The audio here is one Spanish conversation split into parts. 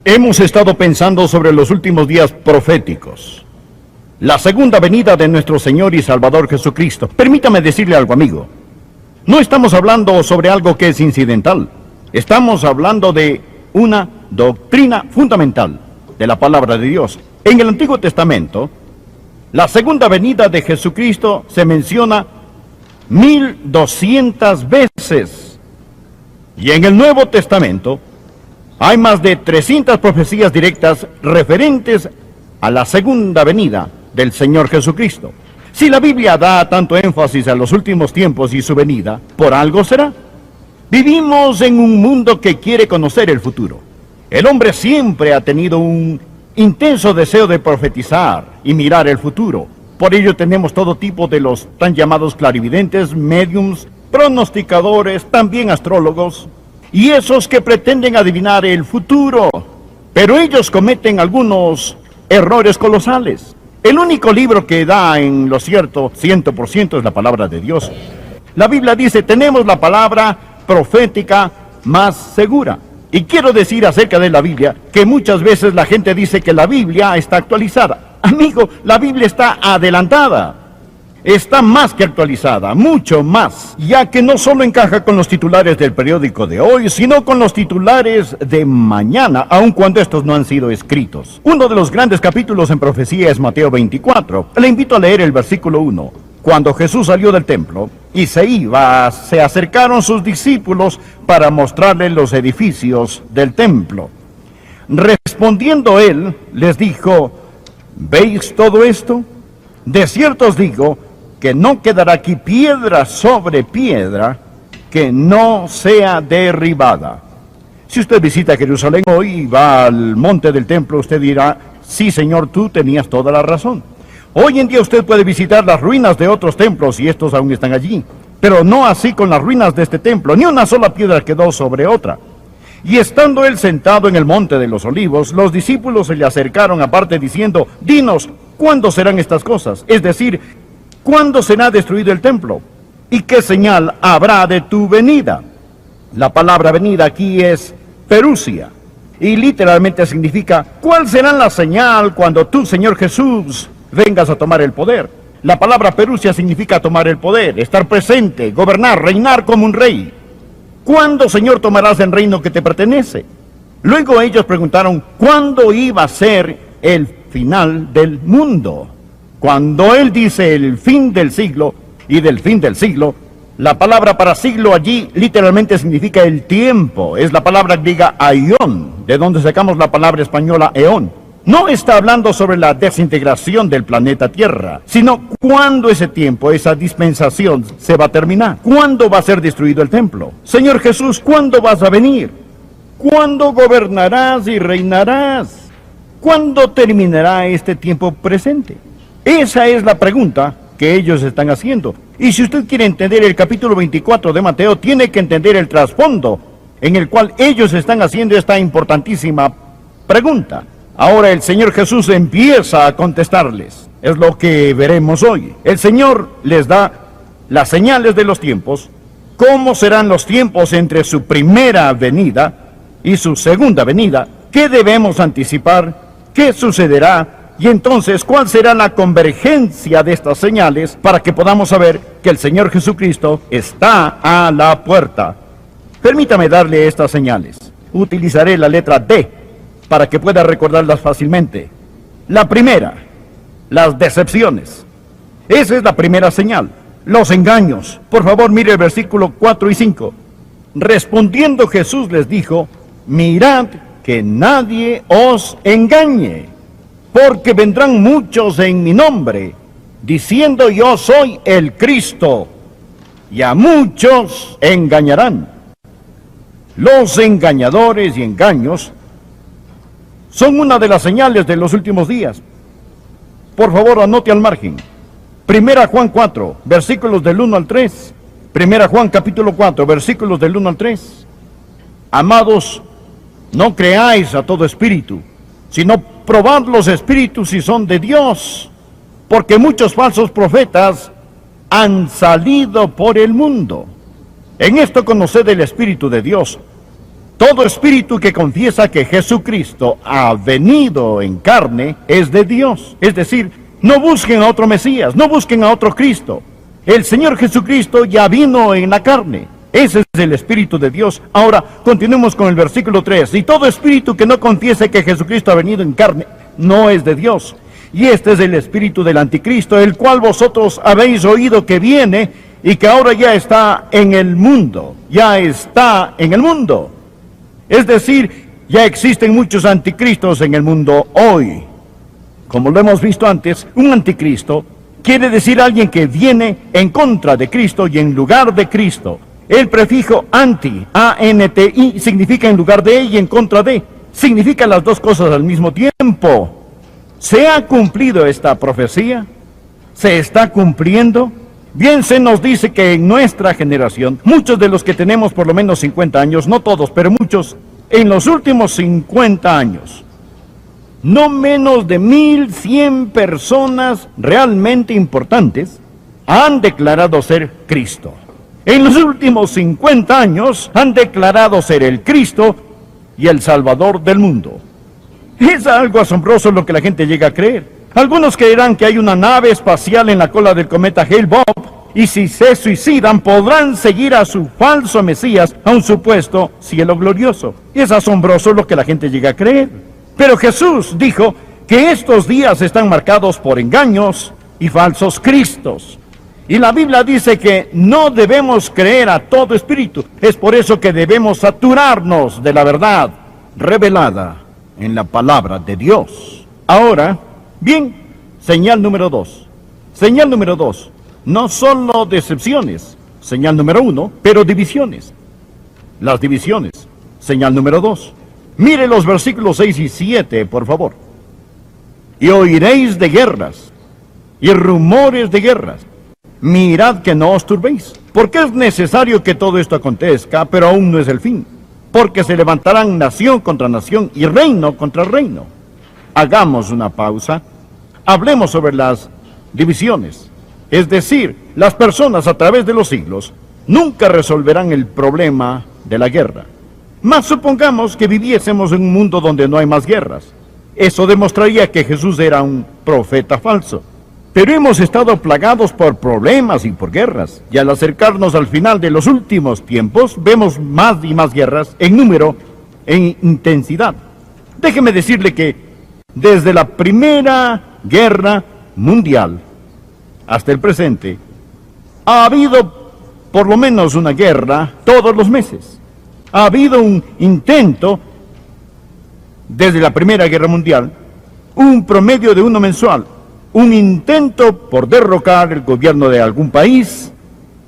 Hemos estado pensando sobre los últimos días proféticos, la segunda venida de nuestro Señor y Salvador Jesucristo. Permítame decirle algo, amigo. No estamos hablando sobre algo que es incidental. Estamos hablando de una doctrina fundamental de la palabra de Dios. En el Antiguo Testamento, la segunda venida de Jesucristo se menciona 1200 veces. Y en el Nuevo Testamento hay más de 300 profecías directas referentes a la segunda venida del Señor Jesucristo. Si la Biblia da tanto énfasis a los últimos tiempos y su venida, por algo será. Vivimos en un mundo que quiere conocer el futuro. El hombre siempre ha tenido un intenso deseo de profetizar y mirar el futuro. Por ello tenemos todo tipo de los tan llamados clarividentes, médiums, pronosticadores, también astrólogos, y esos que pretenden adivinar el futuro. Pero ellos cometen algunos errores colosales. El único libro que da en lo cierto 100% es la palabra de Dios. La Biblia dice, tenemos la palabra profética más segura. Y quiero decir acerca de la Biblia que muchas veces la gente dice que la Biblia está actualizada. Amigo, la Biblia está adelantada. Está más que actualizada, mucho más, ya que no solo encaja con los titulares del periódico de hoy, sino con los titulares de mañana, aun cuando estos no han sido escritos. Uno de los grandes capítulos en profecía es Mateo 24. Le invito a leer el versículo 1. Cuando Jesús salió del templo y se iba, se acercaron sus discípulos para mostrarle los edificios del templo. Respondiendo él, les dijo, ¿veis todo esto? De cierto os digo que no quedará aquí piedra sobre piedra que no sea derribada. Si usted visita Jerusalén hoy y va al monte del templo, usted dirá, sí, Señor, tú tenías toda la razón. Hoy en día usted puede visitar las ruinas de otros templos y estos aún están allí, pero no así con las ruinas de este templo, ni una sola piedra quedó sobre otra. Y estando él sentado en el monte de los olivos, los discípulos se le acercaron aparte diciendo, dinos, ¿cuándo serán estas cosas? Es decir, ¿cuándo será destruido el templo? ¿Y qué señal habrá de tu venida? La palabra venida aquí es perusia, y literalmente significa, ¿cuál será la señal cuando tú, Señor Jesús, vengas a tomar el poder? La palabra perusia significa tomar el poder, estar presente, gobernar, reinar como un rey. ¿Cuándo, Señor, tomarás el reino que te pertenece? Luego ellos preguntaron, ¿cuándo iba a ser el final del mundo? Cuando él dice el fin del siglo, y del fin del siglo, la palabra para siglo allí literalmente significa el tiempo. Es la palabra griega aión, de donde sacamos la palabra española eón. No está hablando sobre la desintegración del planeta Tierra, sino cuándo ese tiempo, esa dispensación se va a terminar. ¿Cuándo va a ser destruido el templo? Señor Jesús, ¿cuándo vas a venir? ¿Cuándo gobernarás y reinarás? ¿Cuándo terminará este tiempo presente? Esa es la pregunta que ellos están haciendo. Y si usted quiere entender el capítulo 24 de Mateo, tiene que entender el trasfondo en el cual ellos están haciendo esta importantísima pregunta. Ahora el Señor Jesús empieza a contestarles. Es lo que veremos hoy. El Señor les da las señales de los tiempos, cómo serán los tiempos entre su primera venida y su segunda venida, qué debemos anticipar, qué sucederá, y entonces cuál será la convergencia de estas señales para que podamos saber que el Señor Jesucristo está a la puerta. Permítame darle estas señales. Utilizaré la letra D para que pueda recordarlas fácilmente. La primera, las decepciones. Esa es la primera señal. Los engaños. Por favor, mire el versículo 4 y 5. Respondiendo Jesús les dijo, mirad que nadie os engañe, porque vendrán muchos en mi nombre, diciendo yo soy el Cristo, y a muchos engañarán. Los engañadores y engaños son una de las señales de los últimos días. Por favor, anote al margen. Primera Juan 4, versículos del 1 al 3. Primera Juan capítulo 4, versículos del 1 al 3. Amados, no creáis a todo espíritu, sino probad los espíritus si son de Dios, porque muchos falsos profetas han salido por el mundo. En esto conoced el Espíritu de Dios. Todo espíritu que confiesa que Jesucristo ha venido en carne es de Dios. Es decir, no busquen a otro Mesías, no busquen a otro Cristo. El Señor Jesucristo ya vino en la carne. Ese es el Espíritu de Dios. Ahora, continuemos con el versículo 3. Y todo espíritu que no confiese que Jesucristo ha venido en carne no es de Dios. Y este es el espíritu del anticristo, el cual vosotros habéis oído que viene y que ahora ya está en el mundo. Ya está en el mundo. Es decir, ya existen muchos anticristos en el mundo hoy. Como lo hemos visto antes, un anticristo quiere decir alguien que viene en contra de Cristo y en lugar de Cristo. El prefijo anti, A-N-T-I, significa en lugar de y en contra de. Significa las dos cosas al mismo tiempo. ¿Se ha cumplido esta profecía? ¿Se está cumpliendo? Bien se nos dice que en nuestra generación, muchos de los que tenemos por lo menos 50 años, no todos, pero muchos, en los últimos 50 años, no menos de 1,100 personas realmente importantes han declarado ser Cristo. En los últimos 50 años han declarado ser el Cristo y el Salvador del mundo. Es algo asombroso lo que la gente llega a creer. Algunos creerán que hay una nave espacial en la cola del cometa Hale-Bopp, y si se suicidan podrán seguir a su falso Mesías a un supuesto cielo glorioso. Es asombroso lo que la gente llega a creer. Pero Jesús dijo que estos días están marcados por engaños y falsos cristos. Y la Biblia dice que no debemos creer a todo espíritu. Es por eso que debemos saturarnos de la verdad revelada en la palabra de Dios. Ahora, bien, señal número 2. Señal número 2. No solo decepciones, señal número 1, pero divisiones. Las divisiones, señal número 2. Mire los versículos 6 y 7, por favor. Y oiréis de guerras y rumores de guerras. Mirad que no os turbéis, porque es necesario que todo esto acontezca, pero aún no es el fin. Porque se levantarán nación contra nación y reino contra reino. Hagamos una pausa. Hablemos sobre las divisiones. Es decir, las personas a través de los siglos nunca resolverán el problema de la guerra. Mas supongamos que viviésemos en un mundo donde no hay más guerras. Eso demostraría que Jesús era un profeta falso. Pero hemos estado plagados por problemas y por guerras. Y al acercarnos al final de los últimos tiempos, vemos más y más guerras en número, en intensidad. Déjeme decirle que desde la Primera Guerra Mundial hasta el presente, ha habido por lo menos una guerra todos los meses. Ha habido un intento, desde la Primera Guerra Mundial, un promedio de uno mensual, un intento por derrocar el gobierno de algún país,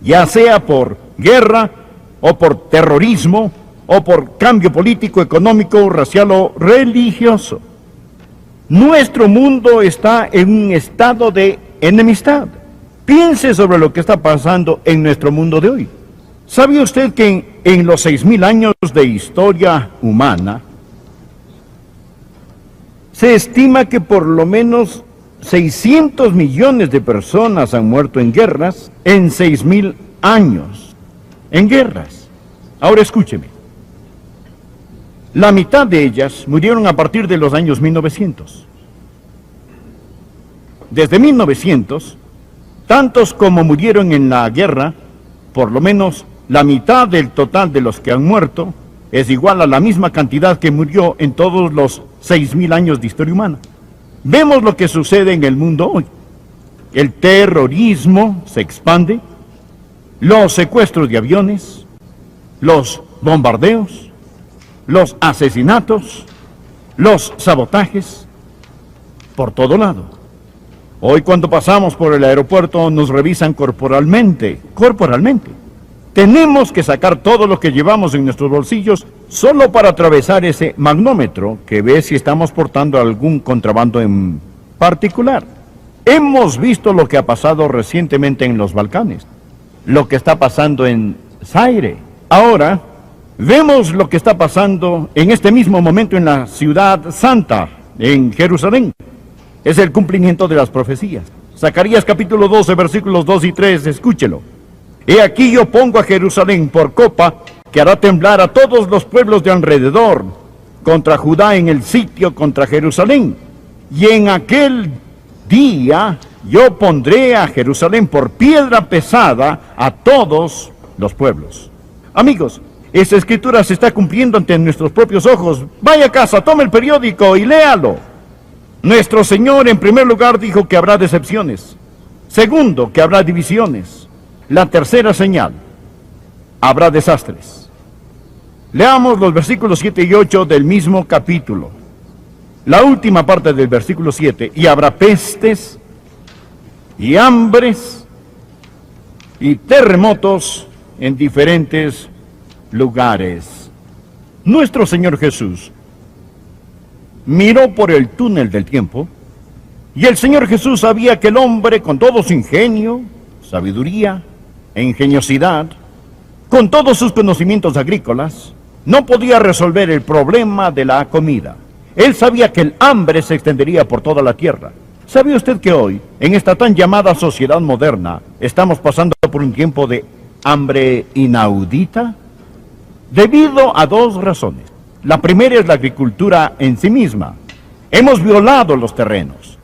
ya sea por guerra, o por terrorismo, o por cambio político, económico, racial o religioso. Nuestro mundo está en un estado de enemistad. Piense sobre lo que está pasando en nuestro mundo de hoy. ¿Sabe usted que en los 6,000 años de historia humana, se estima que por lo menos 600 millones de personas han muerto en guerras en 6,000 años? En guerras. Ahora escúcheme. La mitad de ellas murieron a partir de los años 1900. Desde 1900, tantos como murieron en la guerra, por lo menos la mitad del total de los que han muerto, es igual a la misma cantidad que murió en todos los 6,000 años de historia humana. Vemos lo que sucede en el mundo hoy. El terrorismo se expande, los secuestros de aviones, los bombardeos, los asesinatos, los sabotajes, por todo lado. Hoy cuando pasamos por el aeropuerto nos revisan corporalmente. Tenemos que sacar todo lo que llevamos en nuestros bolsillos solo para atravesar ese magnómetro que ve si estamos portando algún contrabando en particular. Hemos visto lo que ha pasado recientemente en los Balcanes, lo que está pasando en Zaire. Ahora, vemos lo que está pasando en este mismo momento en la ciudad santa, en Jerusalén. Es el cumplimiento de las profecías. Zacarías capítulo 12, versículos 2 y 3, escúchelo. He aquí yo pongo a Jerusalén por copa que hará temblar a todos los pueblos de alrededor, contra Judá en el sitio contra Jerusalén. Y en aquel día yo pondré a Jerusalén por piedra pesada a todos los pueblos. Amigos, esa escritura se está cumpliendo ante nuestros propios ojos. Vaya a casa, tome el periódico y léalo. Nuestro Señor en primer lugar dijo que habrá decepciones. Segundo, que habrá divisiones. La tercera señal, habrá desastres. Leamos los versículos 7 y 8 del mismo capítulo. La última parte del versículo 7, y habrá pestes, y hambres, y terremotos en diferentes lugares. Nuestro Señor Jesús miró por el túnel del tiempo, y el Señor Jesús sabía que el hombre, con todo su ingenio, sabiduría e ingeniosidad, con todos sus conocimientos agrícolas, no podía resolver el problema de la comida. Él sabía que el hambre se extendería por toda la tierra. ¿Sabe usted que hoy, en esta tan llamada sociedad moderna, estamos pasando por un tiempo de hambre inaudita? Debido a dos razones. La primera es la agricultura en sí misma. Hemos violado los terrenos.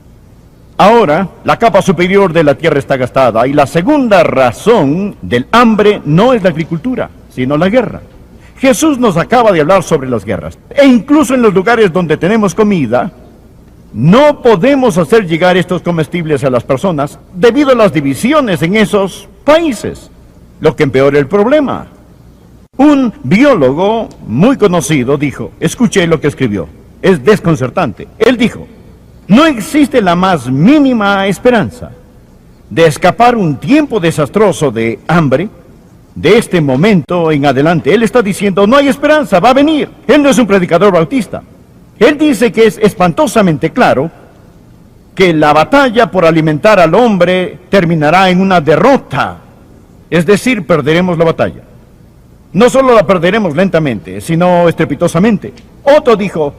Ahora, la capa superior de la tierra está gastada. Y la segunda razón del hambre no es la agricultura, sino la guerra. Jesús nos acaba de hablar sobre las guerras. E incluso en los lugares donde tenemos comida, no podemos hacer llegar estos comestibles a las personas debido a las divisiones en esos países, lo que empeora el problema. Un biólogo muy conocido dijo, escuché lo que escribió, es desconcertante. Él dijo, no existe la más mínima esperanza de escapar un tiempo desastroso de hambre de este momento en adelante. Él está diciendo, no hay esperanza, va a venir. Él no es un predicador bautista. Él dice que es espantosamente claro que la batalla por alimentar al hombre terminará en una derrota. Es decir, perderemos la batalla. No solo la perderemos lentamente, sino estrepitosamente. Otro dijo,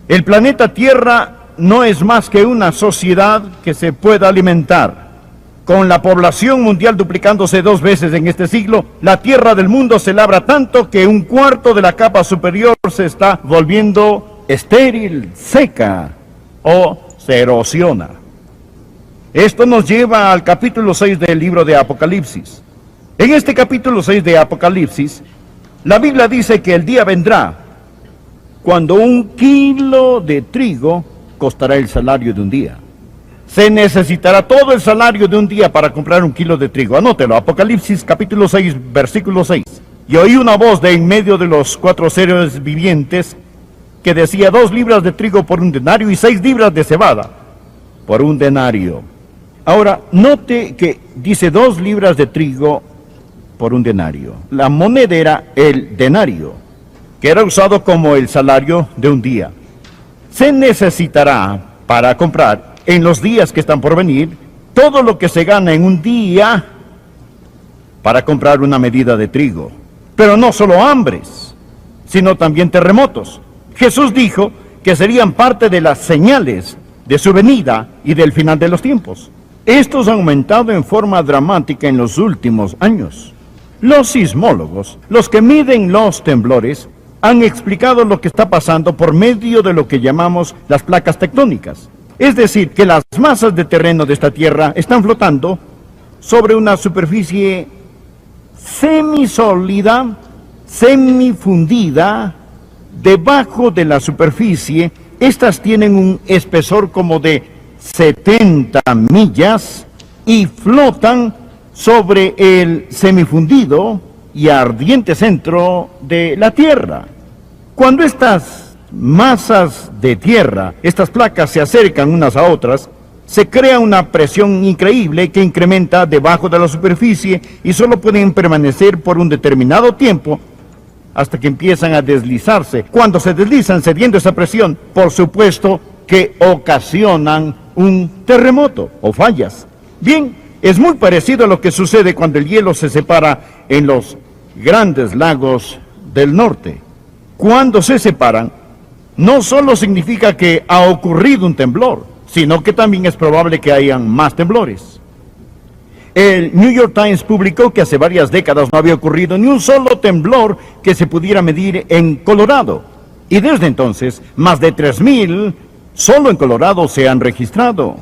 el planeta Tierra no es más que una sociedad que se pueda alimentar. Con la población mundial duplicándose 2 veces en este siglo, la tierra del mundo se labra tanto que un cuarto de la capa superior se está volviendo estéril, seca o se erosiona. Esto nos lleva al capítulo 6 del libro de Apocalipsis. En este capítulo 6 de Apocalipsis, la Biblia dice que el día vendrá cuando 1 kilo de trigo costará el salario de un día. Se necesitará todo el salario de un día para comprar 1 kilo de trigo. Anótelo, Apocalipsis capítulo 6, versículo 6. Y oí una voz de en medio de los 4 seres vivientes que decía 2 libras de trigo por 1 denario y 6 libras de cebada por 1 denario. Ahora, note que dice 2 libras de trigo por 1 denario. La moneda era el denario, que era usado como el salario de un día. Se necesitará para comprar en los días que están por venir todo lo que se gana en un día para comprar una medida de trigo. Pero no solo hambres, sino también terremotos. Jesús dijo que serían parte de las señales de su venida y del final de los tiempos. Estos han aumentado en forma dramática en los últimos años. Los sismólogos, los que miden los temblores, han explicado lo que está pasando por medio de lo que llamamos las placas tectónicas. Es decir, que las masas de terreno de esta tierra están flotando sobre una superficie semisólida, semifundida, debajo de la superficie. Estas tienen un espesor como de 70 millas y flotan sobre el semifundido y ardiente centro de la tierra. Cuando estas masas de tierra, estas placas se acercan unas a otras, se crea una presión increíble que incrementa debajo de la superficie y solo pueden permanecer por un determinado tiempo hasta que empiezan a deslizarse. Cuando se deslizan cediendo esa presión, por supuesto que ocasionan un terremoto o fallas. Bien, es muy parecido a lo que sucede cuando el hielo se separa en los grandes lagos del norte. Cuando se separan, no solo significa que ha ocurrido un temblor, sino que también es probable que hayan más temblores. El New York Times publicó que hace varias décadas no había ocurrido ni un solo temblor que se pudiera medir en Colorado. Y desde entonces, más de 3,000 solo en Colorado se han registrado.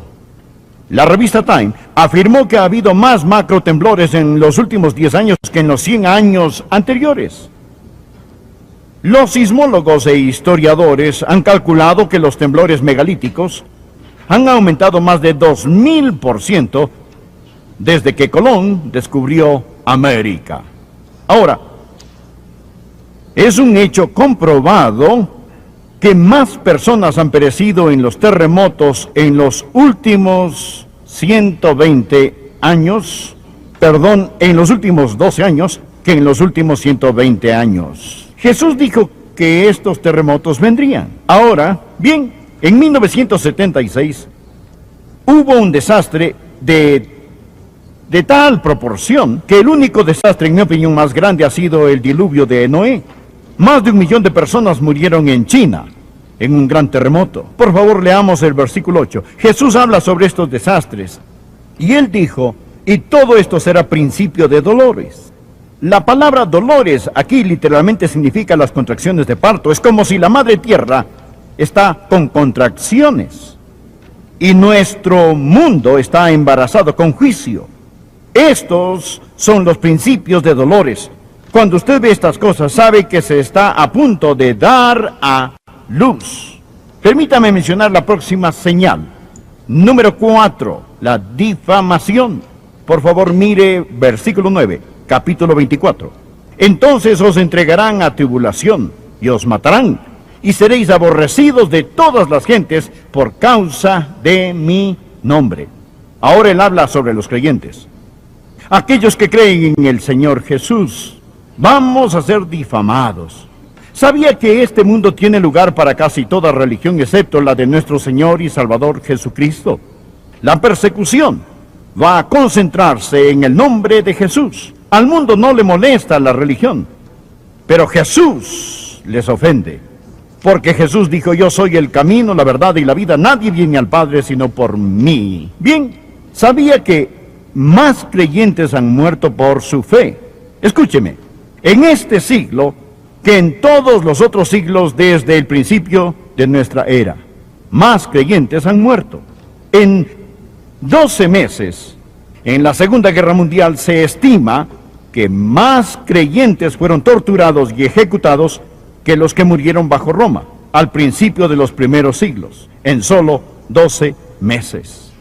La revista Time afirmó que ha habido más macrotemblores en los últimos 10 años que en los 100 años anteriores. Los sismólogos e historiadores han calculado que los temblores megalíticos han aumentado más de 2000% desde que Colón descubrió América. Ahora, es un hecho comprobado que más personas han perecido en los terremotos en los últimos 120 años, en los últimos 12 años, que en los últimos 120 años. Jesús dijo que estos terremotos vendrían. Ahora, bien, en 1976 hubo un desastre de tal proporción que el único desastre, en mi opinión, más grande ha sido el diluvio de Noé. Más de 1 millón de personas murieron en China en un gran terremoto. Por favor, leamos el versículo 8. Jesús habla sobre estos desastres. Y él dijo, y todo esto será principio de dolores. La palabra dolores aquí literalmente significa las contracciones de parto. Es como si la madre tierra está con contracciones. Y nuestro mundo está embarazado con juicio. Estos son los principios de dolores. Cuando usted ve estas cosas, sabe que se está a punto de dar a luz. Permítame mencionar la próxima señal. Número 4, la difamación. Por favor, mire versículo 9, capítulo 24. Entonces os entregarán a tribulación y os matarán, y seréis aborrecidos de todas las gentes por causa de mi nombre. Ahora él habla sobre los creyentes. Aquellos que creen en el Señor Jesús, vamos a ser difamados. ¿Sabía que este mundo tiene lugar para casi toda religión excepto la de nuestro Señor y Salvador Jesucristo? La persecución va a concentrarse en el nombre de Jesús. Al mundo no le molesta la religión, pero Jesús les ofende. Porque Jesús dijo, yo soy el camino, la verdad y la vida. Nadie viene al Padre sino por mí. Bien, ¿sabía que más creyentes han muerto por su fe? Escúcheme, en este siglo que en todos los otros siglos desde el principio de nuestra era, más creyentes han muerto. En 12 meses, en la Segunda Guerra Mundial, se estima que más creyentes fueron torturados y ejecutados que los que murieron bajo Roma, al principio de los primeros siglos, en solo 12 meses.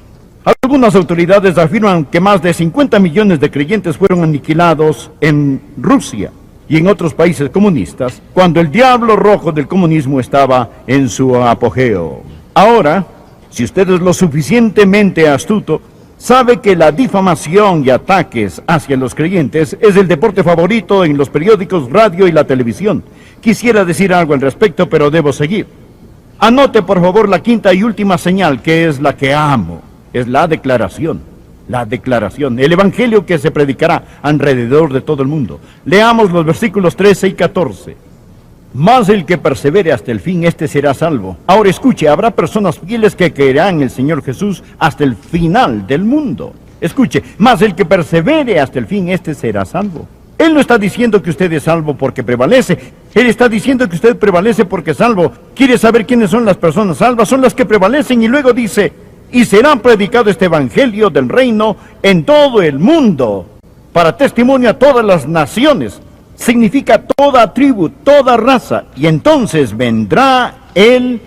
Algunas autoridades afirman que más de 50 millones de creyentes fueron aniquilados en Rusia y en otros países comunistas, cuando el diablo rojo del comunismo estaba en su apogeo. Ahora, si usted es lo suficientemente astuto, sabe que la difamación y ataques hacia los creyentes es el deporte favorito en los periódicos, radio y la televisión. Quisiera decir algo al respecto, pero debo seguir. Anote por favor la quinta y última señal, que es la que amo. Es la declaración, el evangelio que se predicará alrededor de todo el mundo. Leamos los versículos 13 y 14. Mas el que persevere hasta el fin, este será salvo. Ahora escuche, habrá personas fieles que creerán en el Señor Jesús hasta el final del mundo. Escuche, mas el que persevere hasta el fin, este será salvo. Él no está diciendo que usted es salvo porque prevalece. Él está diciendo que usted prevalece porque es salvo. ¿Quiere saber quiénes son las personas salvas? Son las que prevalecen. Y luego dice, y será predicado este evangelio del reino en todo el mundo, para testimonio a todas las naciones. Significa toda tribu, toda raza, y entonces vendrá el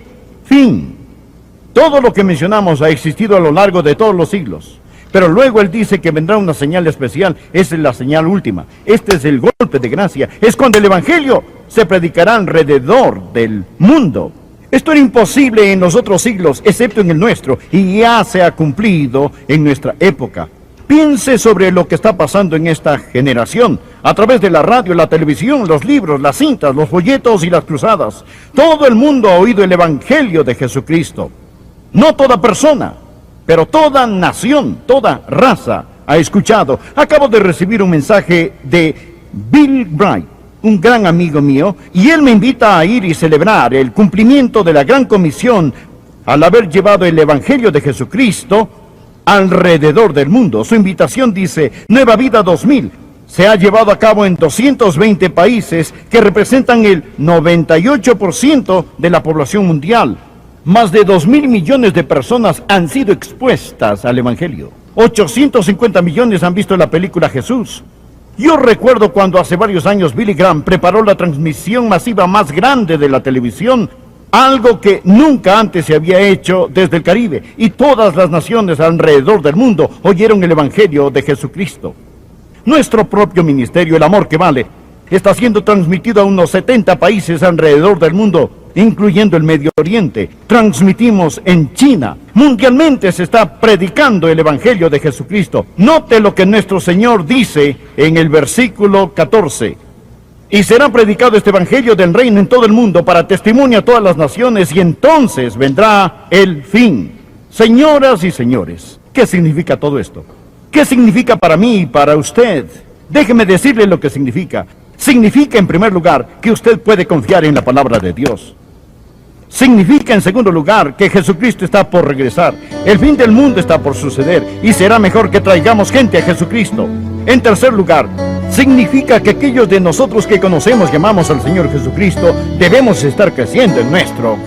fin. Todo lo que mencionamos ha existido a lo largo de todos los siglos, pero luego él dice que vendrá una señal especial. Esa es la señal última. Este es el golpe de gracia. Es cuando el evangelio se predicará alrededor del mundo. Esto era imposible en los otros siglos, excepto en el nuestro, y ya se ha cumplido en nuestra época. Piense sobre lo que está pasando en esta generación, a través de la radio, la televisión, los libros, las cintas, los folletos y las cruzadas. Todo el mundo ha oído el evangelio de Jesucristo. No toda persona, pero toda nación, toda raza ha escuchado. Acabo de recibir un mensaje de Bill Bright, un gran amigo mío, y él me invita a ir y celebrar el cumplimiento de la gran comisión al haber llevado el evangelio de Jesucristo alrededor del mundo. Su invitación dice Nueva Vida 2000. Se ha llevado a cabo en 220 países que representan el 98% de la población mundial. Más de 2.000 millones de personas han sido expuestas al Evangelio. 850 millones han visto la película Jesús. Yo recuerdo cuando hace varios años Billy Graham preparó la transmisión masiva más grande de la televisión, algo que nunca antes se había hecho desde el Caribe, y todas las naciones alrededor del mundo oyeron el Evangelio de Jesucristo. Nuestro propio ministerio, El Amor que Vale, está siendo transmitido a unos 70 países alrededor del mundo, incluyendo el Medio Oriente. Transmitimos en China. Mundialmente se está predicando el Evangelio de Jesucristo. Note lo que nuestro Señor dice en el versículo 14. Y será predicado este Evangelio del reino en todo el mundo para testimonio a todas las naciones, y entonces vendrá el fin. Señoras y señores, ¿qué significa todo esto? ¿Qué significa para mí y para usted? Déjeme decirle lo que significa. Significa, en primer lugar, que usted puede confiar en la palabra de Dios. Significa, en segundo lugar, que Jesucristo está por regresar. El fin del mundo está por suceder, y será mejor que traigamos gente a Jesucristo. En tercer lugar, significa que aquellos de nosotros que conocemos y amamos al Señor Jesucristo debemos estar creciendo en nuestro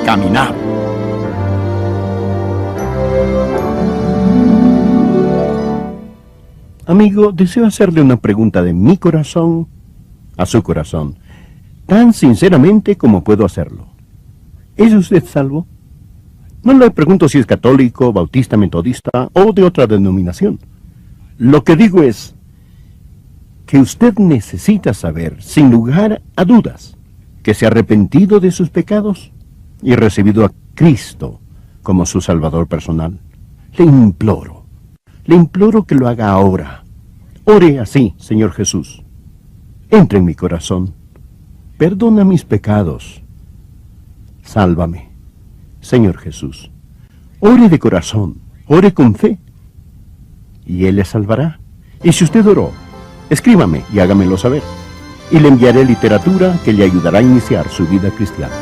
caminar. Amigo, deseo hacerle una pregunta de mi corazón a su corazón, tan sinceramente como puedo hacerlo. ¿Es usted salvo? No le pregunto si es católico, bautista, metodista o de otra denominación. Lo que digo es que usted necesita saber, sin lugar a dudas, que se ha arrepentido de sus pecados y recibido a Cristo como su Salvador personal. Le imploro que lo haga ahora. Ore así, Señor Jesús. Entra en mi corazón. Perdona mis pecados. Sálvame, Señor Jesús. Ore de corazón, ore con fe, y Él le salvará. Y si usted oró, escríbame y hágamelo saber, y le enviaré literatura que le ayudará a iniciar su vida cristiana.